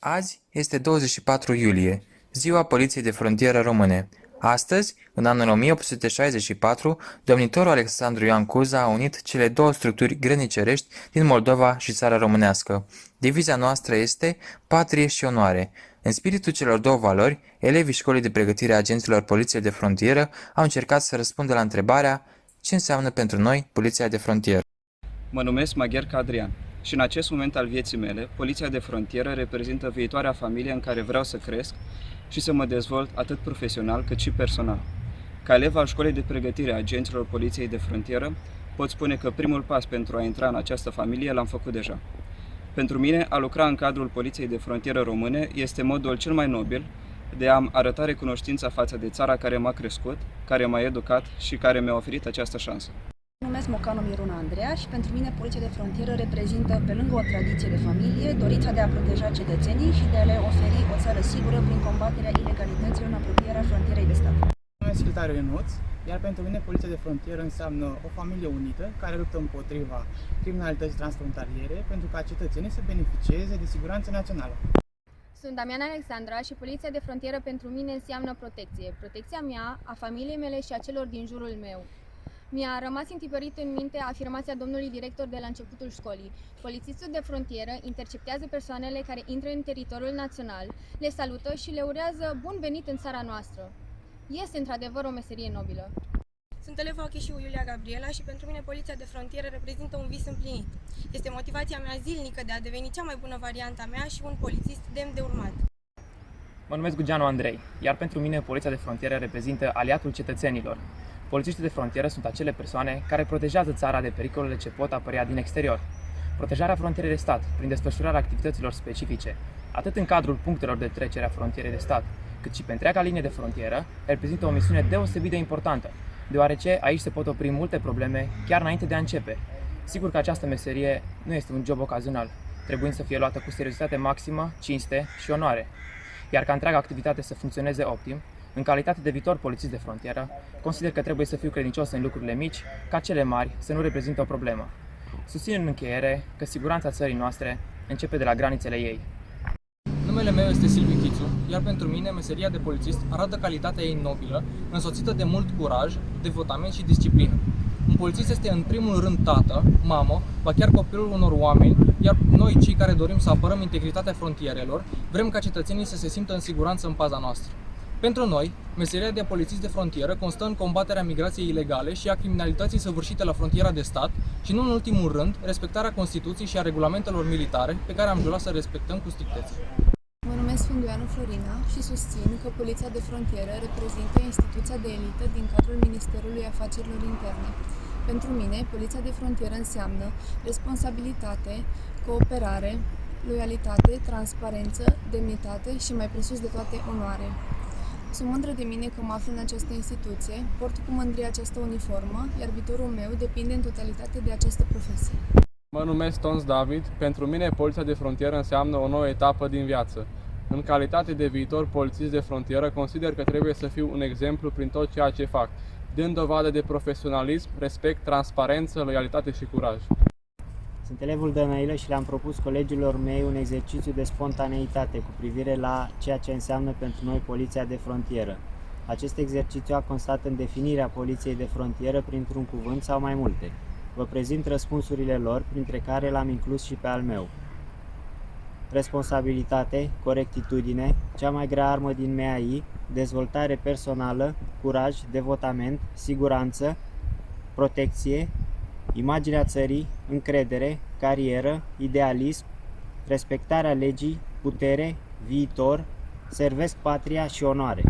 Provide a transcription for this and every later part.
Azi este 24 iulie, ziua Poliției de Frontieră Române. Astăzi, în anul 1864, domnitorul Alexandru Ioan Cuza a unit cele două structuri grănicerești din Moldova și țara românească. Deviza noastră este Patrie și onoare. În spiritul celor două valori, elevii Școlii de Pregătire a Agenților Poliției de Frontieră au încercat să răspundă la întrebarea: ce înseamnă pentru noi Poliția de Frontieră? Mă numesc Magherca Adrian și în acest moment al vieții mele, Poliția de Frontieră reprezintă viitoarea familie în care vreau să cresc și să mă dezvolt atât profesional cât și personal. Ca elev al Școlii de Pregătire a Agenților Poliției de Frontieră, pot spune că primul pas pentru a intra în această familie l-am făcut deja. Pentru mine, a lucra în cadrul Poliției de Frontieră Române este modul cel mai nobil de a-mi arăta recunoștința față de țara care m-a crescut, care m-a educat și care mi-a oferit această șansă. Mă numesc Mocanu Miruna Andreea și pentru mine Poliția de Frontieră reprezintă, pe lângă o tradiție de familie, dorința de a proteja cetățenii și de a le oferi o țară sigură prin combaterea ilegalităților în apropierea frontierei de stat. Mă numesc Siltariu Ionuț, iar pentru mine Poliția de Frontieră înseamnă o familie unită care luptă împotriva criminalității transfrontaliere pentru ca cetățenii să beneficieze de siguranță națională. Sunt Damiana Alexandra și Poliția de Frontieră pentru mine înseamnă protecție. Protecția mea, a familiei mele și a celor din jurul meu. Mi-a rămas întipărit în minte afirmația domnului director de la începutul școlii. Polițistul de frontieră interceptează persoanele care intră în teritoriul național, le salută și le urează bun venit în țara noastră. Este într-adevăr o meserie nobilă. Sunt eleva Ocheșiu Iulia Gabriela și pentru mine Poliția de Frontieră reprezintă un vis împlinit. Este motivația mea zilnică de a deveni cea mai bună variantă a mea și un polițist demn de urmat. Mă numesc Gugeanu Andrei, iar pentru mine Poliția de Frontieră reprezintă aliatul cetățenilor. Polițiștii de frontieră sunt acele persoane care protejează țara de pericolele ce pot apărea din exterior. Protejarea frontierei de stat, prin desfășurarea activităților specifice, atât în cadrul punctelor de trecere a frontierei de stat, cât și pe întreaga linie de frontieră, reprezintă o misiune deosebit de importantă, deoarece aici se pot opri multe probleme chiar înainte de a începe. Sigur că această meserie nu este un job ocazional, trebuind să fie luată cu seriozitate maximă, cinste și onoare. Iar ca întreaga activitate să funcționeze optim, în calitate de viitor polițist de frontieră, consider că trebuie să fiu credincios în lucrurile mici, ca cele mari să nu reprezintă o problemă. Susțin în încheiere că siguranța țării noastre începe de la granițele ei. Numele meu este Silviu Chițu, iar pentru mine meseria de polițist arată calitatea ei nobilă, însoțită de mult curaj, devotament și disciplină. Un polițist este în primul rând tată, mamă, ba chiar copilul unor oameni, iar noi, cei care dorim să apărăm integritatea frontierelor, vrem ca cetățenii să se simtă în siguranță în paza noastră. Pentru noi, meseria de polițist de frontieră constă în combaterea migrației ilegale și a criminalității săvârșite la frontiera de stat și, nu în ultimul rând, respectarea Constituției și a regulamentelor militare pe care am jurat să respectăm cu strictețe. Mă numesc Funduianu Florina și susțin că Poliția de Frontieră reprezintă instituția de elită din cadrul Ministerului Afacerilor Interne. Pentru mine, Poliția de Frontieră înseamnă responsabilitate, cooperare, loialitate, transparență, demnitate și, mai presus de toate, onoare. Sunt mândră de mine că mă aflu în această instituție, port cu mândrie această uniformă, iar viitorul meu depinde în totalitate de această profesie. Mă numesc Tons David. Pentru mine, Poliția de Frontieră înseamnă o nouă etapă din viață. În calitate de viitor polițist de frontieră, consider că trebuie să fiu un exemplu prin tot ceea ce fac, dând dovadă de profesionalism, respect, transparență, loialitate și curaj. Sunt elevul Dănăilă și le-am propus colegilor mei un exercițiu de spontaneitate cu privire la ceea ce înseamnă pentru noi Poliția de Frontieră. Acest exercițiu a constat în definirea Poliției de Frontieră printr-un cuvânt sau mai multe. Vă prezint răspunsurile lor, printre care l-am inclus și pe al meu. Responsabilitate, corectitudine, cea mai grea armă din MAI, dezvoltare personală, curaj, devotament, siguranță, protecție, imaginea țării, încredere, carieră, idealism, respectarea legii, putere, viitor, servesc patria și onoare.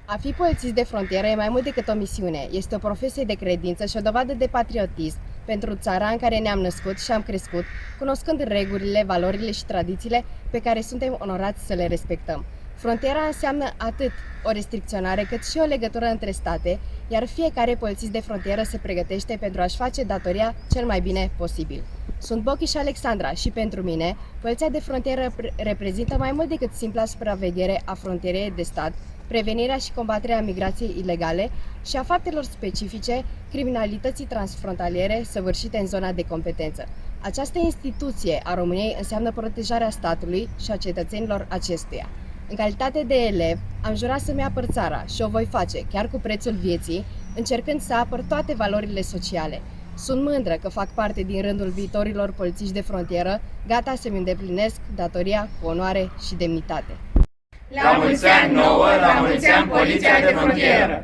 A fi polițist de frontieră e mai mult decât o misiune. Este o profesie de credință și o dovadă de patriotism pentru țara în care ne-am născut și am crescut, cunoscând regulile, valorile și tradițiile pe care suntem onorați să le respectăm. Frontiera înseamnă atât o restricționare cât și o legătură între state, iar fiecare polițist de frontieră se pregătește pentru a-și face datoria cel mai bine posibil. Sunt Bochi și Alexandra și pentru mine, Poliția de Frontieră reprezintă mai mult decât simpla supraveghere a frontierei de stat, prevenirea și combaterea migrației ilegale și a faptelor specifice criminalității transfrontaliere săvârșite în zona de competență. Această instituție a României înseamnă protejarea statului și a cetățenilor acestuia. În calitate de elev, am jurat să-mi apăr țara și o voi face, chiar cu prețul vieții, încercând să apăr toate valorile sociale. Sunt mândră că fac parte din rândul viitorilor polițiști de frontieră, gata să-mi îndeplinesc datoria cu onoare și demnitate. La mulți ani nouă, la mulți ani Poliția de Frontieră!